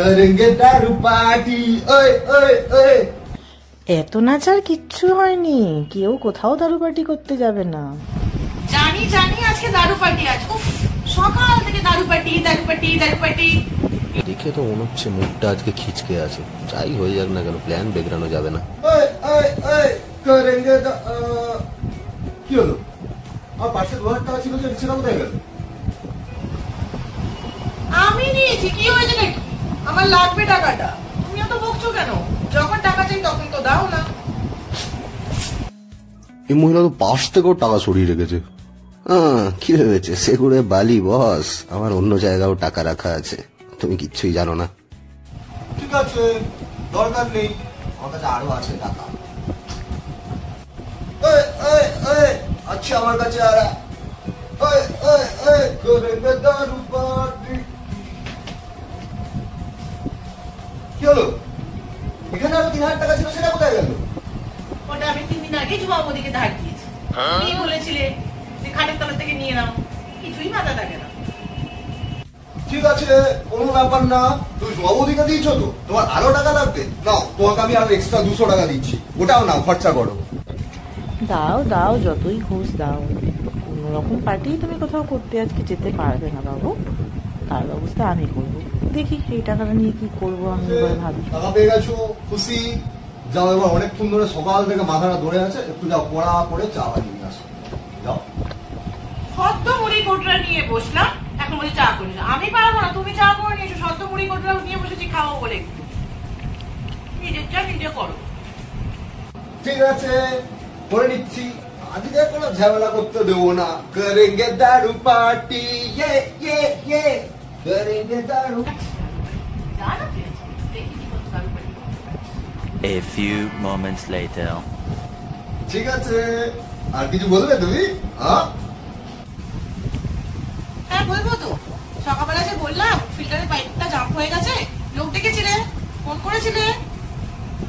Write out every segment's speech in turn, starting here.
करेंगे दारू पार्टी ओए ओए ओए। এত নাচার কিচ্ছু হয়নি, কেউ কোথাও দারু পার্টি করতে যাবে না। জানি জানি আজকে দারু পার্টি আছে, উফ সকাল থেকে দারু পার্টি দারু পার্টি দারু পার্টি। দেখে তো মনে হচ্ছে মুখটা আজকে খিচকে আছে, যাই হয়ে যাক না কেন প্ল্যান বেগড়ানো যাবে না। ओए ओए ओए करेंगे কি হলো? আমার পাশে 2000 টাকা ছিল, সেটা কোথায় গেল? আমি নিয়েছি, কি হয়েছে নাকি? আমার লাগবে টাকাটা, তুমিও তো বকছো কেন? যখন টাকা চাই তখন তো দাও না। এই মহিলা তো পাশ থেকেও টাকা সরিয়ে রেখেছে। কি ভেবেছে সে করে বালি বস, আমার অন্য জায়গাও টাকা রাখা আছে, তুমি কিচ্ছুই জানো না। ঠিক আছে, দরকার নেই, আমার কাছে আরো আছে টাকা। ओए ओए ओए अच्छा আমার কাছে আর ओए ओए ओए करेंगे दारू पार्टी। কি হলো? এখানে আর 3000 টাকা ছিল, সেটা কোথায় গেল? ওটা আমি 3 দিন আগে জুমা বৌদিকে ধার দিয়েছি। তুমি বলেছিলে যে খাটের তলা থেকে নিয়ে নাও, কিছুই মাথা থাকে না। ঠিক আছে, কোনো ব্যাপার না, তুমি জবাবদিকে দিয়েছো তো, তোমার আরো টাকা লাগবে, নাও তোমাকে আমি আরো এক্সট্রা 200 টাকা দিচ্ছি, ওটাও নাও, খরচা করো। দাও দাও, যতই ঘুষ দাও, কোনোরকম পার্টি তুমি কোথাও করতে আজকে যেতে পারবে না বাবু, তার ব্যবস্থা আমি করবো। দেখি এই টাকাটা নিয়ে কি করবো, আমি এবার ভাবি। টাকা পেয়ে গেছো, খুশি? যাও এবার, অনেকক্ষণ ধরে সকাল থেকে মাথাটা ধরে আছে, একটু যাও পড়া করে চা বানিয়ে নিয়ে আসো, যাও। সদ্য মুড়ি কোটরা নিয়ে বসলাম, এখন বলি চা করি না। আমি পারবো না, তুমি চা করে নিয়ে এসো। সদ্য মুড়ি কোটরা নিয়ে বসেছি খাওয়াবো বলে, একটু নিজের চা নিজে করো। ঠিক আছে, করে নিচ্ছি, আজকে কোনো ঝামেলা করতে দেবো না। করেঙ্গে দারু পার্টি ইয়ে ইয়ে ইয়ে, করেঙ্গে দারু। A few moments later. ঠিক আছে, আর কিছু বলবে তুমি? হ্যাঁ বলবো তো, সকালবেলা যে বললাম ফিল্টারের পাইপটা জাম হয়ে গেছে, লোক ডেকেছিলে, ফোন করেছিলে,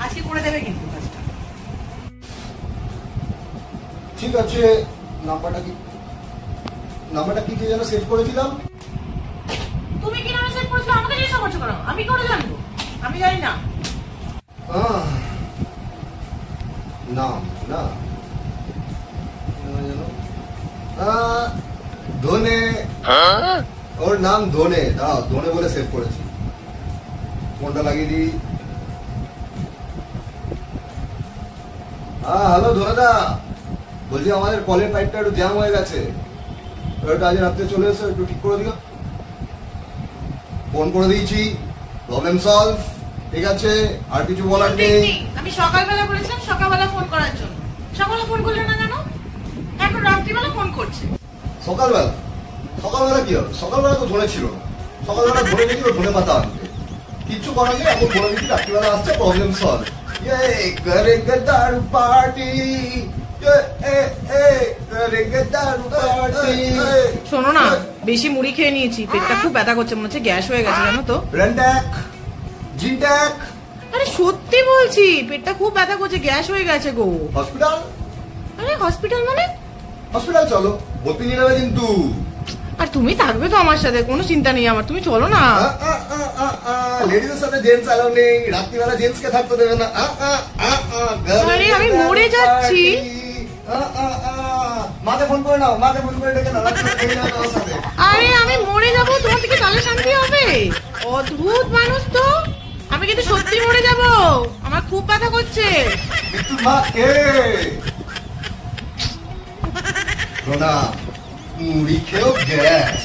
আজকে করে দেবে কিন্তু কাজটা। ঠিক আছে, নাম্বারটা কি যেন সেভ করেছিলাম? তুমি কি নামে সেভ করেছিলে? আমাকে জিজ্ঞাসা করছো কেন? আমি করে জানবো? আমি জানি না। নাম না ধনে, ওর নাম ধনে, দাও ধনে বলে সেভ করেছি, ফোনটা লাগিয়ে দিই। হ্যালো ধনেদা, বলছি আমাদের কলের পাইপটা একটু জ্যাম হয়ে গেছে, ওটা আজ রাত্রে চলে এসো, একটু ঠিক করে দিও। ফোন করে দিয়েছি, প্রবলেম সলভ। ঠিক আছে, আর কিছু বলার নেই। আমি সকালবেলা বলেছিলাম সকালবেলা ফোন করার জন্য, সকালে ফোন করলে না কেন? এখন রাত্রিবেলা ফোন করছে। সকালবেলা কি হবে? সকালবেলা তো ধনে ছিল না, সকালবেলা ধরে গেছিল ধনে পাতা আনতে, কিচ্ছু করার নেই, এখন বলে দিচ্ছি রাত্রিবেলা আসছে, প্রবলেম সলভ। করেঙ্গে দারু পার্টি, শোনো না, বেশি মুড়ি খেয়ে নিয়েছি, পেটটা খুব ব্যথা করছে, মনে হচ্ছে গ্যাস হয়ে গেছে জানো তো। আরে সত্যি বলছি, পেটটা খুব ব্যথা করছে, গ্যাস হয়ে গেছে গো। হসপিটাল? আরে হসপিটাল মানে? হসপিটাল চলো, ভর্তি নিয়ে নেবে কিন্তু। আর তুমি থাকবে তো আমার সাথে, কোনো চিন্তা নেই আমার, তুমি চলো না। লেডিজের সাথে জেন্টস অ্যালাউ নেই, রাত্রিবেলা জেন্টস কে থাকতে দেবে না। আরে আমি মরে যাচ্ছি। মাকে ফোন করে নাও, মাকে ফোন করে ডেকে নাও। আরে আমি মরে যাবো, তোমার থেকে তাহলে শান্তি হবে? অদ্ভুত মানুষ তো, আমি কিন্তু সত্যি মরে যাবো, আমার খুব ব্যথা করছে। মৃত্যুর মা কে? সোনা, মুড়ি খেয়েও গ্যাস।